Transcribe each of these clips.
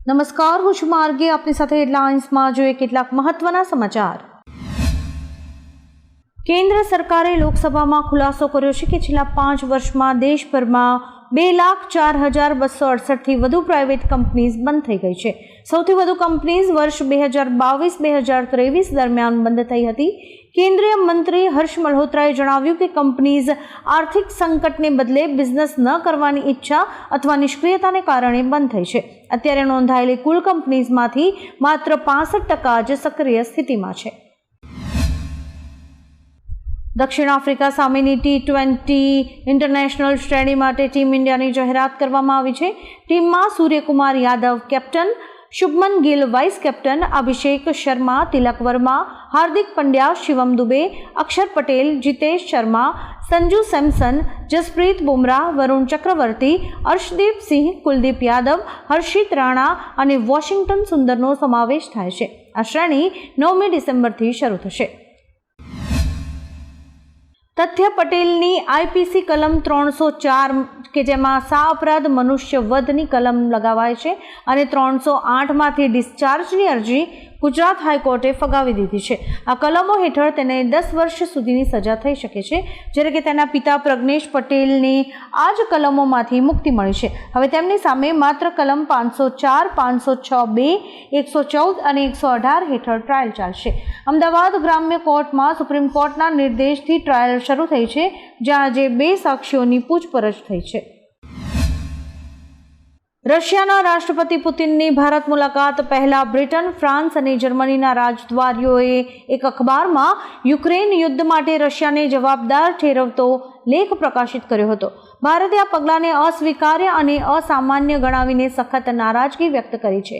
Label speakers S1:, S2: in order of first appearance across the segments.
S1: નમસ્કાર, હું છું માર્ગે. આપની સાથે હેડલાઇન્સમાં જોઈએ કેટલાક મહત્વના સમાચાર. કેન્દ્ર સરકારે લોકસભામાં ખુલાસો કર્યો છે કે છેલ્લા 5 વર્ષમાં દેશભરમાં 2,04,268થી વધુ પ્રાઇવેટ કંપનીઝ બંધ થઈ ગઈ છે. સૌથી વધુ કંપનીઝ વર્ષ 2022-2023 દરમિયાન બંધ થઈ હતી. કેન્દ્રીય મંત્રી હર્ષ મલ્હોત્રાએ જણાવ્યું કે કંપનીઝ આર્થિક સંકટને બદલે બિઝનેસ ન કરવાની ઈચ્છા અથવા નિષ્ક્રિયતાને કારણે બંધ થઈ છે. અત્યારે નોંધાયેલી કુલ કંપનીઝમાંથી માત્ર 65% જ સક્રિય સ્થિતિમાં છે. દક્ષિણ આફ્રિકા સામેની T20 ઇન્ટરનેશનલ શ્રેણી માટે ટીમ ઇન્ડિયાની જાહેરાત કરવામાં આવી છે. ટીમમાં Suryakumar Yadav captain, Shubman Gill vice captain, Abhishek Sharma, Tilak Varma, Hardik Pandya, Shivam Dube, Axar Patel, Jitesh Sharma, Sanju Samson, Jasprit Bumrah, Varun Chakravarthy, Arshdeep Singh, Kuldeep Yadav, Harshit Rana અને વોશિંગ્ટન સુંદરનો સમાવેશ થાય છે. આ શ્રેણી 9મી ડિસેમ્બરથી શરૂ થશે. તથ્ય પટેલની આઈપીસી કલમ 304 કે જેમાં સા અપરાધ મનુષ્ય વધની કલમ લગાવાય છે અને 308માંથી ડિસ્ચાર્જની અરજી ગુજરાત હાઈકોર્ટે ફગાવી દીધી છે. આ કલમો હેઠળ તેને 10 વર્ષ સુધીની સજા થઈ શકે છે, જ્યારે કે તેના પિતા પ્રજ્ઞેશ પટેલને આ જ કલમોમાંથી મુક્તિ મળી છે. હવે તેમની સામે માત્ર કલમ 504, 506(2), 114 અને 118 હેઠળ ટ્રાયલ ચાલશે. અમદાવાદ ગ્રામ્ય કોર્ટમાં સુપ્રીમ કોર્ટના નિર્દેશથી ટ્રાયલ શરૂ થઈ છે, જ્યાં આજે 2 સાક્ષીઓની પૂછપરછ થઈ છે. રશિયાના રાષ્ટ્રપતિ પુતિનની ભારત મુલાકાત પહેલા બ્રિટન, ફ્રાન્સ અને જર્મનીના રાજદ્વારીઓએ એક અખબારમાં યુક્રેન યુદ્ધ માટે રશિયાને જવાબદાર ઠેરવતો લેખ પ્રકાશિત કર્યો હતો. ભારતે આ પગલાંને અસ્વીકાર્ય અને અસામાન્ય ગણાવીને સખત નારાજગી વ્યક્ત કરી છે.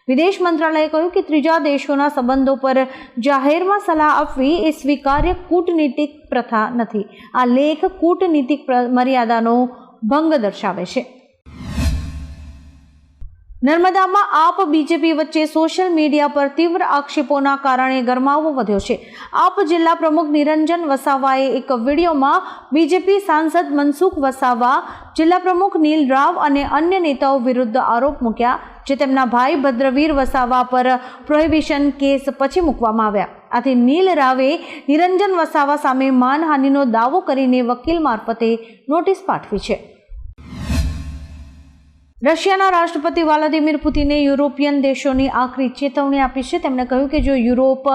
S1: વિદેશ મંત્રાલયે કહ્યું કે ત્રીજા દેશોના સંબંધો પર જાહેરમાં સલાહ આપવી એ સ્વીકાર્ય કૂટનીતિક પ્રથા નથી. આ લેખ કૂટનીતિક મર્યાદાનો ભંગ દર્શાવે છે. નર્મદામાં આપ બીજેપી વચ્ચે સોશિયલ મીડિયા પર તીવ્ર આક્ષેપોના કારણે ગરમાવો વધ્યો છે. આપ જિલ્લા પ્રમુખ નિરંજન વસાવાએ એક વિડીયોમાં બીજેપી સાંસદ મનસુખ વસાવા, જિલ્લા પ્રમુખ નીલ રાવ અને અન્ય નેતાઓ વિરુદ્ધ આરોપ મૂક્યા, જે તેમના ભાઈ ભદ્રવીર વસાવા પર પ્રોહિબિશન કેસ પછી મૂકવામાં આવ્યા. આથી નીલ રાવે નિરંજન વસાવા સામે માનહાનિનો દાવો કરીને વકીલ મારફતે નોટિસ પાઠવી છે. રશિયાના રાષ્ટ્રપતિ વ્લાદિમીર પુતિને યુરોપિયન દેશોની આખરી ચેતવણી આપી છે. તેમણે કહ્યું કે જો યુરોપ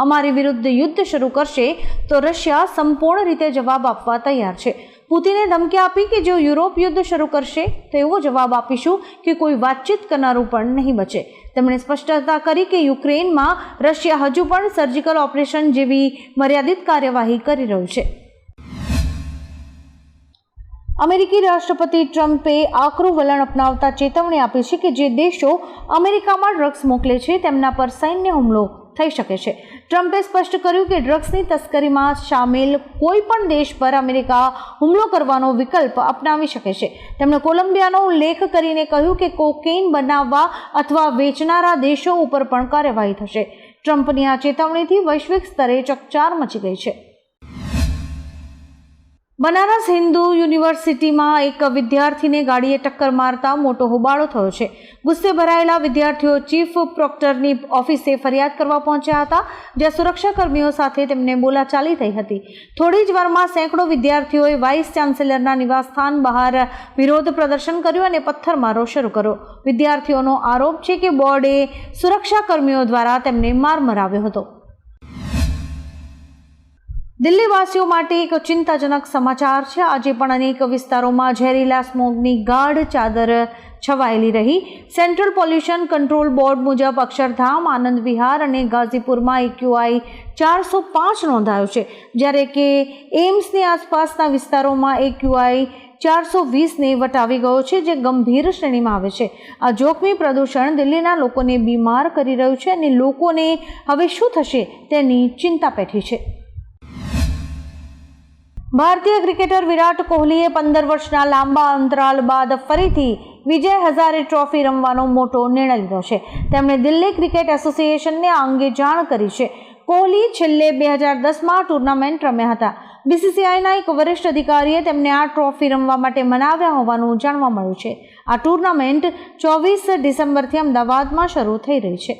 S1: અમારી વિરુદ્ધ યુદ્ધ શરૂ કરશે તો રશિયા સંપૂર્ણ રીતે જવાબ આપવા તૈયાર છે. પુતિને ધમકી આપી કે જો યુરોપ યુદ્ધ શરૂ કરશે તો એવો જવાબ આપીશું કે કોઈ વાતચીત કરનારું પણ નહીં બચે. તેમણે સ્પષ્ટતા કરી કે યુક્રેનમાં રશિયા હજુ પણ સર્જિકલ ઓપરેશન જેવી મર્યાદિત કાર્યવાહી કરી રહ્યું છે. અમેરિકી રાષ્ટ્રપતિ ટ્રમ્પે આકરું વલણ અપનાવતા ચેતવણી આપી છે કે જે દેશો અમેરિકામાં ડ્રગ્સ મોકલે છે તેમના પર સૈન્ય હુમલો થઈ શકે છે. ટ્રમ્પે સ્પષ્ટ કર્યું કે ડ્રગ્સની તસ્કરીમાં સામેલ કોઈ પણ દેશ પર અમેરિકા હુમલો કરવાનો વિકલ્પ અપનાવી શકે છે. તેમણે કોલંબિયાનો ઉલ્લેખ કરીને કહ્યું કે કોકેઇન બનાવવા અથવા વેચનારા દેશો ઉપર પણ કાર્યવાહી થશે. ટ્રમ્પની આ ચેતવણીથી વૈશ્વિક સ્તરે ચકચાર મચી ગઈ છે. બનારસ હિન્દુ યુનિવર્સિટીમાં એક વિદ્યાર્થીને ગાડીએ ટક્કર મારતા મોટો હોબાળો થયો છે. ગુસ્સે ભરાયેલા વિદ્યાર્થીઓ ચીફ પ્રોક્ટરની ઓફિસે ફરિયાદ કરવા પહોંચ્યા હતા, જ્યાં સુરક્ષાકર્મીઓ સાથે તેમને બોલાચાલી થઈ હતી. થોડી જ વારમાં સેંકડો વિદ્યાર્થીઓએ વાઇસ ચાન્સેલરના નિવાસસ્થાન બહાર વિરોધ પ્રદર્શન કર્યું અને પથ્થરમારો શરૂ કર્યો. વિદ્યાર્થીઓનો આરોપ છે કે બોર્ડે સુરક્ષાકર્મીઓ દ્વારા તેમને માર મરાવ્યો હતો. દિલ્હીવાસીઓ માટે એક ચિંતાજનક સમાચાર છે. આજે પણ અનેક વિસ્તારોમાં ઝેરીલા સ્મોગની ગાઢ ચાદર છવાયેલી રહી. સેન્ટ્રલ પોલ્યુશન કંટ્રોલ બોર્ડ મુજબ અક્ષરધામ, આનંદ વિહાર અને ગાઝીપુરમાં AQI 405 નોંધાયો છે, જ્યારે કે એમ્સની આસપાસના વિસ્તારોમાં AQI 420ને વટાવી ગયો છે, જે ગંભીર શ્રેણીમાં આવે છે. આ જોખમી પ્રદૂષણ દિલ્હીના લોકોને બીમાર કરી રહ્યું છે અને લોકોને હવે શું થશે તેની ચિંતા પેઠી છે. ભારતીય ક્રિકેટર વિરાટ કોહલીએ 15 વર્ષના લાંબા અંતરાલ બાદ ફરીથી વિજય હઝારે ટ્રોફી રમવાનો મોટો નિર્ણય લીધો છે. તેમણે દિલ્હી ક્રિકેટ એસોસિએશનને આ અંગે જાણ કરી છે. કોહલી છેલ્લે 2010માં ટુર્નામેન્ટ રમ્યા હતા. બીસીસીઆઈના એક વરિષ્ઠ અધિકારીએ તેમને આ ટ્રોફી રમવા માટે મનાવ્યા હોવાનું જાણવા મળ્યું છે. આ ટુર્નામેન્ટ 24 ડિસેમ્બરથી અમદાવાદમાં શરૂ થઈ રહી છે.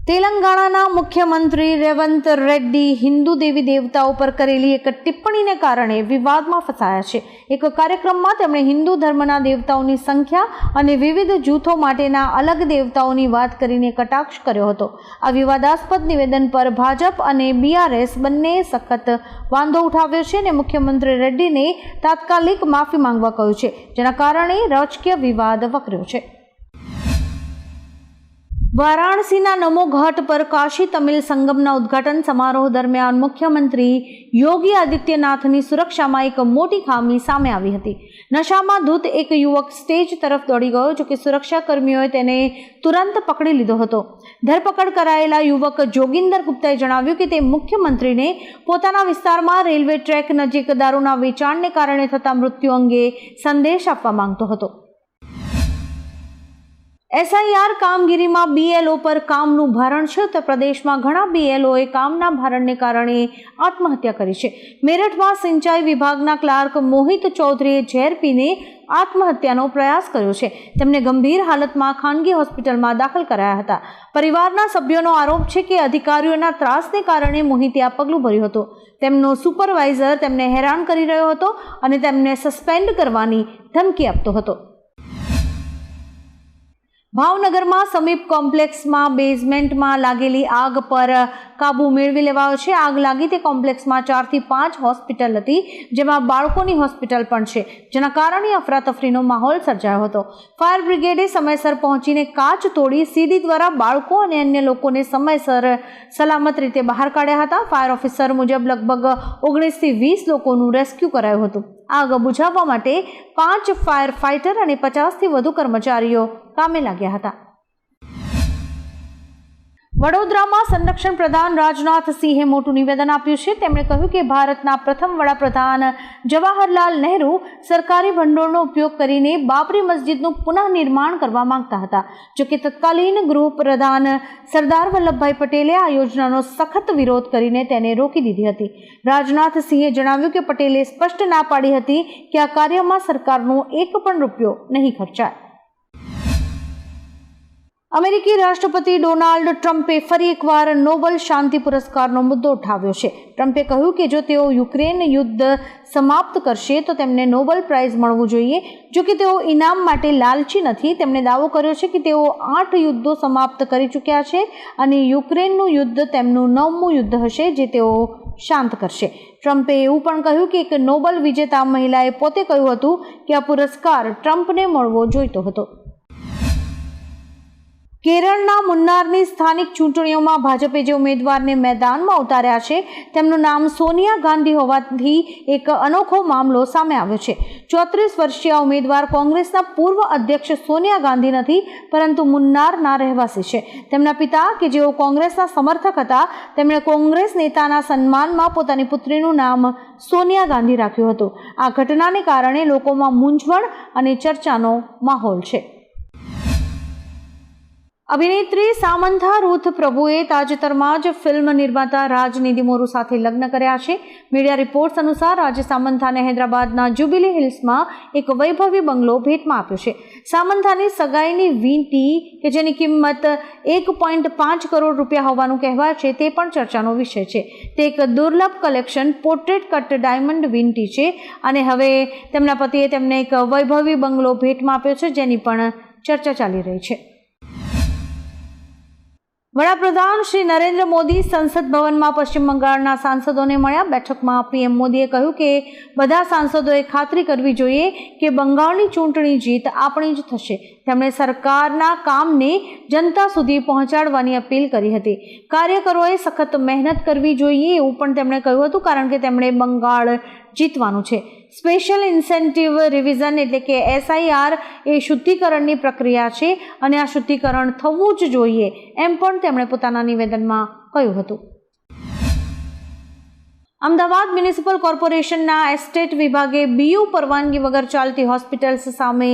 S1: તેલંગાણાના મુખ્યમંત્રી રેવંત રેડ્ડી હિન્દુ દેવી દેવતાઓ પર કરેલી એક ટિપ્પણીને કારણે વિવાદમાં ફસાયા છે. એક કાર્યક્રમમાં તેમણે હિન્દુ ધર્મના દેવતાઓની સંખ્યા અને વિવિધ જૂથો માટેના અલગ દેવતાઓની વાત કરીને કટાક્ષ કર્યો હતો. આ વિવાદાસ્પદ નિવેદન પર ભાજપ અને BRS બંનેએ સખત વાંધો ઉઠાવ્યો છે અને મુખ્યમંત્રી રેડ્ડીને તાત્કાલિક માફી માંગવા કહ્યું છે, જેના કારણે રાજકીય વિવાદ વકર્યો છે. વારાણસીના નમો ઘાટ પર કાશી તમિલ સંગમના ઉદ્ઘાટન સમારોહ દરમિયાન મુખ્યમંત્રી યોગી આદિત્યનાથની સુરક્ષામાં એક મોટી ખામી સામે આવી હતી. નશામાં ધૂત એક યુવક સ્ટેજ તરફ દોડી ગયો, જોકે સુરક્ષા કર્મીઓએ તેને તુરંત પકડી લીધો હતો. ધરપકડ કરાયેલા યુવક જોગિંદર ગુપ્તાએ જણાવ્યું કે તે મુખ્યમંત્રીને પોતાના વિસ્તારમાં રેલવે ટ્રેક નજીક દારૂના વેચાણને કારણે થતા મૃત્યુ અંગે સંદેશ આપવા માંગતો હતો. SIR કામગીરીમાં BLO પર કામનું ભારણ છે. ઉત્તર પ્રદેશમાં ઘણા BLOએ કામના ભારણને કારણે આત્મહત્યા કરી છે. મેરઠમાં સિંચાઈ વિભાગના ક્લાર્ક મોહિત ચૌધરીએ ઝેર પીને આત્મહત્યાનો પ્રયાસ કર્યો છે. તેમને ગંભીર હાલતમાં ખાનગી હોસ્પિટલમાં દાખલ કરાયા હતા. પરિવારના સભ્યોનો આરોપ છે કે અધિકારીઓના ત્રાસને કારણે મોહિતે આ પગલું ભર્યું હતું. તેમનો સુપરવાઇઝર તેમને હેરાન કરી રહ્યો હતો અને તેમને સસ્પેન્ડ કરવાની ધમકી આપતો હતો. ભાવનગરમાં સમીપ કોમ્પ્લેક્સમાં બેઝમેન્ટમાં લાગેલી આગ પર કાબુ મેળવી લેવાયો છે. આગ લાગી તે કોમ્પ્લેક્સમાં 4 થી 5 હોસ્પિટલ હતી, જેમાં બાળકોની હોસ્પિટલ પણ છે, જેના કારણે અફરાતફરીનો માહોલ સર્જાયો હતો. ફાયર બ્રિગેડે સમયસર પહોંચીને કાચ તોડી સીડી દ્વારા બાળકો અને અન્ય લોકોને સમયસર સલામત રીતે બહાર કાઢ્યા હતા. ફાયર ઓફિસર મુજબ લગભગ 19 થી 20 લોકોનું રેસ્ક્યુ કરાયું હતું. આગ બુઝાવવા માટે 5 ફાયર ફાઇટર અને 50 થી વધુ કર્મચારીઓ કામે લાગ્યા હતા. વડોદરામાં સંરક્ષણ પ્રધાન રાજનાથ સિંહે મોટું નિવેદન આપ્યું છે. તેમણે કહ્યું કે ભારતના પ્રથમ વડાપ્રધાન જવાહરલાલ નહેરુ સરકારી ભંડોળનો ઉપયોગ કરીને બાબરી મસ્જિદનું પુનઃનિર્માણ કરવા માંગતા હતા. જોકે તત્કાલીન ગૃહ પ્રધાન સરદાર વલ્લભભાઈ પટેલે આ યોજનાનો સખત વિરોધ કરીને તેને રોકી દીધી હતી. રાજનાથ સિંહે જણાવ્યું કે પટેલે સ્પષ્ટ ના પાડી હતી કે આ કાર્યમાં સરકારનો એક પણ રૂપિયો નહીં ખર્ચાય. અમેરિકી રાષ્ટ્રપતિ ડોનાલ્ડ ટ્રમ્પે ફરી એકવાર નોબેલ શાંતિ પુરસ્કારનો મુદ્દો ઉઠાવ્યો છે. ટ્રમ્પે કહ્યું કે જો તેઓ યુક્રેન યુદ્ધ સમાપ્ત કરશે તો તેમને નોબેલ પ્રાઇઝ મળવું જોઈએ. જો કે તેઓ ઇનામ માટે લાલચી નથી. તેમણે દાવો કર્યો છે કે તેઓ 8 યુદ્ધો સમાપ્ત કરી ચૂક્યા છે અને યુક્રેનનું યુદ્ધ તેમનું 9મું યુદ્ધ હશે જે તેઓ શાંત કરશે. ટ્રમ્પે એવું પણ કહ્યું કે એક નોબેલ વિજેતા મહિલાએ પોતે કહ્યું હતું કે આ પુરસ્કાર ટ્રમ્પને મળવો જોઈતો હતો. કેરળના મુન્નારની સ્થાનિક ચૂંટણીઓમાં ભાજપે જે ઉમેદવારને મેદાનમાં ઉતાર્યા છે તેમનું નામ સોનિયા ગાંધી હોવાથી એક અનોખો મામલો સામે આવ્યો છે. 34 વર્ષીય ઉમેદવાર કોંગ્રેસના પૂર્વ અધ્યક્ષ સોનિયા ગાંધી નથી, પરંતુ મુન્નારના રહેવાસી છે. તેમના પિતા કે જેઓ કોંગ્રેસના સમર્થક હતા, તેમણે કોંગ્રેસ નેતાના સન્માનમાં પોતાની પુત્રીનું નામ સોનિયા ગાંધી રાખ્યું હતું. આ ઘટનાને કારણે લોકોમાં મૂંઝવણ અને ચર્ચાનો માહોલ છે. અભિનેત્રી સામંથા રૂથ પ્રભુએ તાજેતરમાં જ ફિલ્મ નિર્માતા રાજ નિધિમોરુ સાથે લગ્ન કર્યા છે. મીડિયા રિપોર્ટ્સ અનુસાર આજે સામંથાને હૈદરાબાદના જ્યુબિલી હિલ્સમાં એક વૈભવી બંગલો ભેટમાં આપ્યો છે. સામંથાની સગાઈની વીંટી કે જેની કિંમત 1.5 કરોડ રૂપિયા હોવાનું કહેવાય છે તે પણ ચર્ચાનો વિષય છે. તે એક દુર્લભ કલેક્શન પોર્ટ્રેટ કટ ડાયમંડ વીંટી છે અને હવે તેમના પતિએ તેમને એક વૈભવી બંગલો ભેટમાં આપ્યો છે, જેની પણ ચર્ચા ચાલી રહી છે. વડાપ્રધાન શ્રી નરેન્દ્ર મોદી સંસદ ભવનમાં પશ્ચિમ બંગાળના સાંસદોને મળ્યા. બેઠકમાં PM મોદીએ કહ્યું કે બધા સાંસદોએ ખાતરી કરવી જોઈએ કે બંગાળની ચૂંટણી જીત આપણી જ થશે. તેમણે સરકારના કામને જનતા સુધી પહોંચાડવાની અપીલ કરી હતી. કાર્યકરોએ સખત મહેનત કરવી જોઈએ એવું પણ તેમણે કહ્યું હતું, કારણ કે તેમણે બંગાળ જીતવાનું છે. સ્પેશિયલ ઇન્સેન્ટિવ રિવિઝન એટલે કે SIR એ શુદ્ધિકરણની પ્રક્રિયા છે અને આ શુદ્ધિકરણ થવું જ જોઈએ એમ પણ તેમણે પોતાના નિવેદનમાં કહ્યું હતું. અમદાવાદ મ્યુનિસિપલ કોર્પોરેશનના એસ્ટેટ વિભાગે બીયુ પરવાનગી વગર ચાલતી હોસ્પિટલ્સ સામે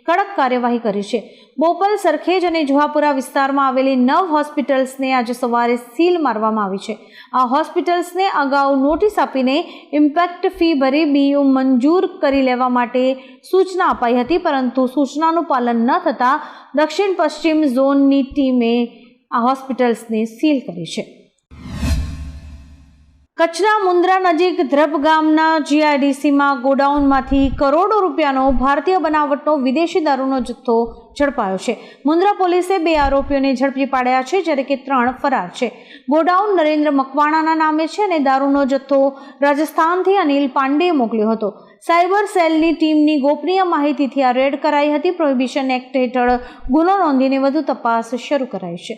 S1: કડક કાર્યવાહી કરી છે. બોપલ, સરખેજ અને જુહાપુરા વિસ્તારમાં આવેલી 9 હોસ્પિટલ્સને આજે સવારે સીલ મારવામાં આવી છે. આ હોસ્પિટલ્સને અગાઉ નોટિસ આપીને ઇમ્પેક્ટ ફી ભરી બીયુ મંજૂર કરી લેવા માટે સૂચના અપાઈ હતી, પરંતુ સૂચનાનું પાલન ન થતાં દક્ષિણ પશ્ચિમ ઝોનની ટીમે આ હોસ્પિટલ્સને સીલ કરી છે. કચ્છના મુન્દ્રા નજીક ધ્રબ ગામના જીઆઈડીસીમાં ગોડાઉનમાંથી કરોડો રૂપિયાનો ભારતીય બનાવટનો વિદેશી દારૂનો જથ્થો ઝડપાયો છે. મુન્દ્રા પોલીસે 2 આરોપીઓને ઝડપી પાડ્યા છે, જ્યારે કે 3 ફરાર છે. ગોડાઉન નરેન્દ્ર મકવાણાના નામે છે અને દારૂનો જથ્થો રાજસ્થાનથી અનિલ પાંડેએ મોકલ્યો હતો. સાયબર સેલની ટીમની ગોપનીય માહિતીથી આ રેડ કરાઈ હતી. પ્રોહિબિશન એક્ટ હેઠળ ગુનો નોંધીને વધુ તપાસ શરૂ કરાઈ છે.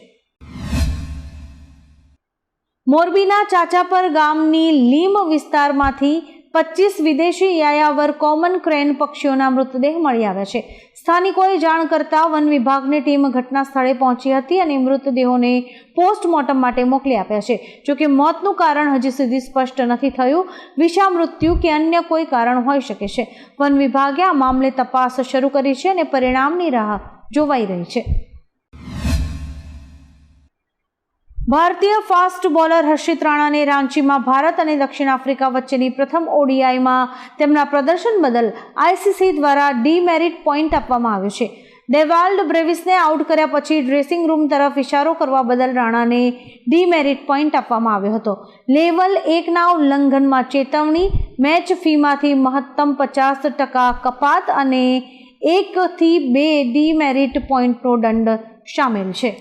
S1: મોરબીના ચાચાપર ગામની લીમ વિસ્તારમાંથી 25 વિદેશી યાયાવર કોમન ક્રેન પક્ષીઓના મૃતદેહ મળી આવ્યા છે. સ્થાનિકોએ જાણ કરતા વન વિભાગની ટીમ ઘટના સ્થળે પહોંચી હતી અને મૃતદેહોને પોસ્ટમોર્ટમ માટે મોકલી આપ્યા છે. જોકે મોતનું કારણ હજી સુધી સ્પષ્ટ નથી થયું. વિષા મૃત્યુ કે અન્ય કોઈ કારણ હોઈ શકે છે. વન વિભાગે આ મામલે તપાસ શરૂ કરી છે અને પરિણામની રાહ જોવાઈ રહી છે. ભારતીય ફાસ્ટ બોલર હર્ષિત રાણાને રાંચીમાં ભારત અને દક્ષિણ આફ્રિકા વચ્ચેની પ્રથમ ઓડીઆઈમાં તેમના પ્રદર્શન બદલ આઈસીસી દ્વારા ડીમેરિટ પોઈન્ટ આપવામાં આવ્યો છે. ડેવાલ્ડ બ્રેવિસને આઉટ કર્યા પછી ડ્રેસિંગ રૂમ તરફ ઇશારો કરવા બદલ રાણાને ડીમેરિટ પોઈન્ટ આપવામાં આવ્યો હતો. લેવલ 1ના ઉલ્લંઘનમાં ચેતવણી, મેચ ફીમાંથી મહત્તમ 50% કપાત અને 1 થી 2 ડીમેરિટ પોઈન્ટનો દંડ શામેલ છે.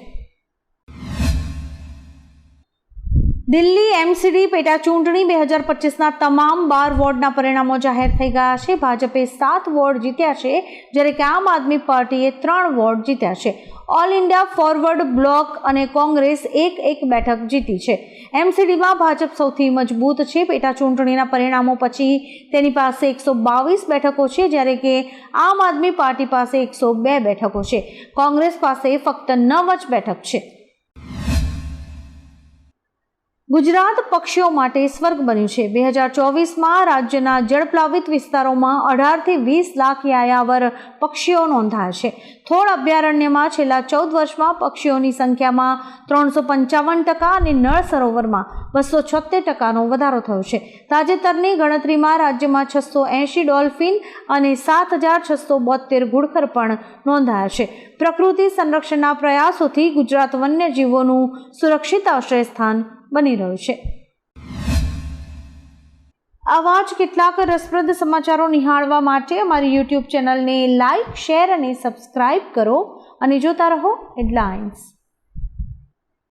S1: દિલ્હી એમસીડી પેટા ચૂંટણી 2025ના તમામ 12 વોર્ડના પરિણામો જાહેર થઈ ગયા છે. ભાજપે 7 વોર્ડ જીત્યા છે, જ્યારે કે આમ આદમી પાર્ટીએ 3 વોર્ડ જીત્યા છે. ઓલ ઇન્ડિયા ફોરવર્ડ બ્લોક અને કોંગ્રેસ 1 બેઠક જીતી છે. એમસીડીમાં ભાજપ સૌથી મજબૂત છે. પેટા ચૂંટણીના પરિણામો પછી તેની પાસે 122 બેઠકો છે, જ્યારે કે આમ આદમી પાર્ટી પાસે 102 બેઠકો છે. કોંગ્રેસ પાસે ફક્ત 9 જ બેઠક છે. ગુજરાત પક્ષીઓ માટે સ્વર્ગ બન્યું છે. 2024માં રાજ્યના જળપ્લાવિત વિસ્તારોમાં 18 થી 20 લાખ યાયાવર પક્ષીઓ નોંધાયા છે. થોળ અભયારણ્યમાં છેલ્લા 14 વર્ષમાં પક્ષીઓની સંખ્યામાં 355% અને નળ સરોવરમાં 276%નો વધારો થયો છે. તાજેતરની ગણતરીમાં રાજ્યમાં 680 ડોલ્ફિન અને 7672 ઘુડખર પણ નોંધાયા છે. પ્રકૃતિ સંરક્ષણના પ્રયાસોથી ગુજરાત વન્યજીવોનું સુરક્ષિત આશ્રય સ્થાન બની રહ્યું છે. આવા જ કેટલાક રસપ્રદ સમાચારો નિહાળવા માટે અમારી યુટ્યુબ ચેનલને લાઇક, શેર અને સબસ્ક્રાઇબ કરો અને જોતા રહો હેડલાઇન્સ.